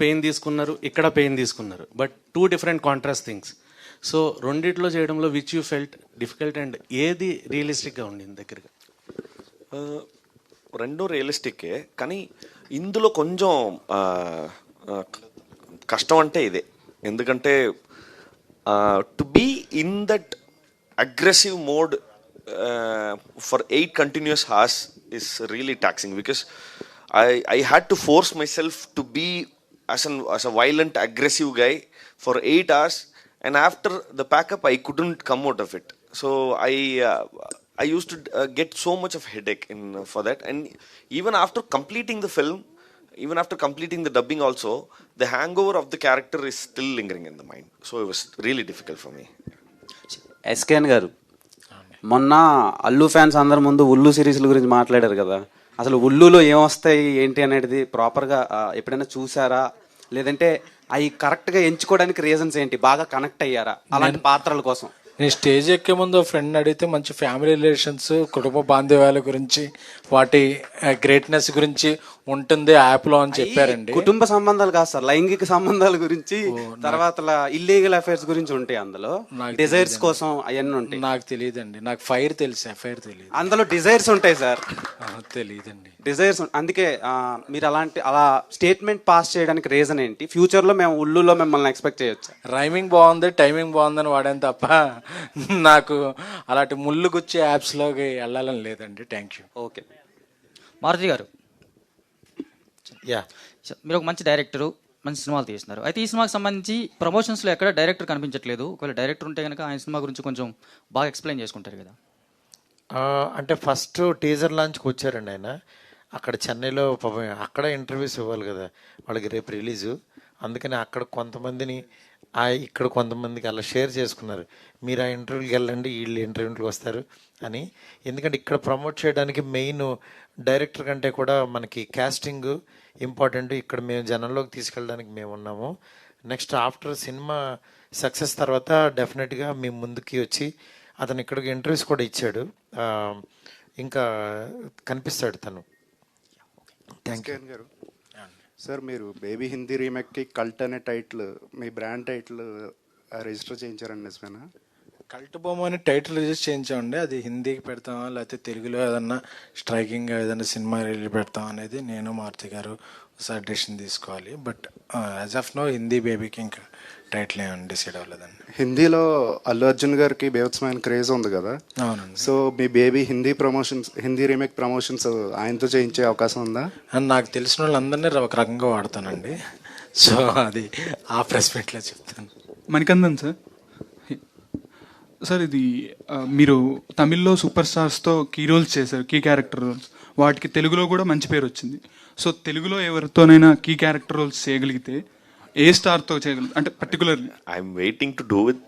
Pain తీసుకున్నారు, ఇక్కడ pain తీసుకున్నారు, but 2 different contrast things. So రెండిట్లో చేయడంలో which you felt difficult and ఏది రియలిస్టిక్గా ఉండింది దగ్గరగా? రెండు రియలిస్టిక్కే, కానీ ఇందులో కొంచెం కష్టం అంటే ఇదే. ఎందుకంటే to be in that aggressive mode for 8 continuous hours is really taxing, because I had to force myself to be as a violent, aggressive guy for 8 hours, and after the pack-up I couldn't come out of it. So I used to get so much of headache for that, and even after completing the film, even after completing the dubbing also, the hangover of the character is still lingering in the mind. So it was really difficult for me. SKN గారు, మొన్న Allu fans అందరి ముందు ఉల్లు సిరీస్ల గురించి మాట్లాడారు కదా, అసలు ఉల్లులో ఏమొస్తాయి ఏంటి అనేది ప్రాపర్గా ఎప్పుడైనా చూసారా? లేదంటే అవి కరెక్ట్గా ఎంచుకోవడానికి రీజన్స్ ఏంటి? బాగా కనెక్ట్ అయ్యారా అలాంటి పాత్రల కోసం? నేను స్టేజ్ ఎక్కే ముందు ఫ్రెండ్ అడిగితే మంచి ఫ్యామిలీ రిలేషన్స్, కుటుంబ బాంధవ్యాల గురించి, వాటి గ్రేట్నెస్ గురించి ఉంటుంది యాప్లో అని చెప్పారండి. కుటుంబ సంబంధాలు కాదు సార్, లైంగిక సంబంధాల గురించి, తర్వాత ఇల్లీగల్ అఫైర్స్ గురించి ఉంటాయి అందులో. డిజైర్స్ కోసం అవన్నీ ఉంటాయి. నాకు తెలియదండి, నాకు ఫైర్ తెలుసు, ఎఫ్ఐఆర్ తెలియదు. అందులో డిజైర్స్ ఉంటాయి సార్. తెలియదండి డిజైర్స్. అందుకే మీరు అలా స్టేట్మెంట్ పాస్ చేయడానికి రీజన్ ఏంటి? ఫ్యూచర్ లో మేము ఉల్లులో మిమ్మల్ని ఎక్స్పెక్ట్ చేయొచ్చు? రైమింగ్ బాగుంది, టైమింగ్ బాగుందని వాడాను తప్ప నాకు అలాంటి ముళ్ళు గుచ్చే యాప్స్లోకి వెళ్ళాలని లేదండి. Thank you. ఓకే. మారుతి గారు, మీరు ఒక మంచి డైరెక్టరు, మంచి సినిమాలు తీస్తున్నారు. అయితే ఈ సినిమాకి సంబంధించి ప్రమోషన్స్లో ఎక్కడ డైరెక్టర్ కనిపించట్లేదు. ఒకవేళ డైరెక్టర్ ఉంటే కనుక ఆయన సినిమా గురించి కొంచెం బాగా ఎక్స్ప్లెయిన్ చేసుకుంటారు కదా. అంటే ఫస్ట్ టీజర్ లాంచ్కి వచ్చారండి ఆయన. అక్కడ చెన్నైలో అక్కడ ఇంటర్వ్యూస్ ఇవ్వాలి కదా వాళ్ళకి, రేపు రిలీజు. అందుకని అక్కడ కొంతమందిని ఇక్కడ కొంతమందికి అలా షేర్ చేసుకున్నారు, మీరు ఆ ఇంటర్వ్యూకి వెళ్ళండి, వీళ్ళు ఇంటర్వ్యూకి వస్తారు అని. ఎందుకంటే ఇక్కడ ప్రమోట్ చేయడానికి మెయిన్ డైరెక్టర్ కంటే కూడా మనకి క్యాస్టింగ్ ఇంపార్టెంట్. ఇక్కడ మేము జనంలోకి తీసుకెళ్ళడానికి మేము ఉన్నాము. నెక్స్ట్ ఆఫ్టర్ సినిమా సక్సెస్ తర్వాత డెఫినెట్గా మేము ముందుకి వచ్చి అతను ఇక్కడికి ఇంటర్వ్యూస్ కూడా ఇచ్చాడు, ఇంకా కనిపిస్తాడు తను. థ్యాంక్ యూ గారు. సార్, మీరు బేబీ హిందీ రీమేక్కి కల్ట్ అనే టైటిల్, మీ బ్రాండ్ టైటిల్ రిజిస్టర్ చేయించారండి, నిజమేనా? కల్ట్ బొమ్మ అని టైటిల్ రిజిస్టర్ చేయించామండి. అది హిందీకి పెడతామా లేకపోతే తెలుగులో ఏదన్నా స్ట్రైకింగ్గా ఏదైనా సినిమా రిలీజ్ పెడతాం అనేది నేను మారుతి గారు సజెషన్ తీసుకోవాలి. But as of now Hindi బేబీకి ఇంకా టైటిల్ ఏమైనా డిసైడ్ అవ్వలేదండి. హిందీలో అల్లు అర్జున్ గారికి బేవత్సమైన క్రేజ్ ఉంది కదా. అవునండి. సో మీ బేబీ హిందీ రీమేక్ ప్రమోషన్స్ ఆయనతో చేయించే అవకాశం ఉందా? నాకు తెలిసిన వాళ్ళందరినీ ఒక రకంగా వాడతానండి. సో అది ఆ ప్రెస్ మీట్లో చెప్తాను. మణికందన్ సార్, సార్ ఇది మీరు తమిళ్లో సూపర్ స్టార్స్తో కీ రోల్స్ చేశారు, కీ క్యారెక్టర్ రోల్స్. వాటికి తెలుగులో కూడా మంచి పేరు వచ్చింది. సో తెలుగులో ఎవరితోనైనా కీ క్యారెక్టర్ రోల్స్ చేయగలిగితే ఏ స్టార్తో చేయగలరు అంటే particularly? I'm waiting to do with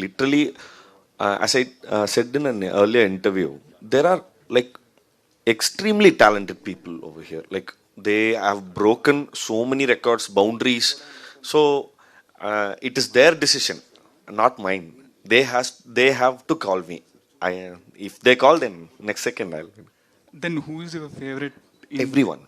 literally, as I said in an earlier interview, there are like extremely talented people over here. Like they have broken so many records, boundaries. So it is their decision, not mine. They have to call me. If they call, then next second I'll. Then who is your favorite? Everyone.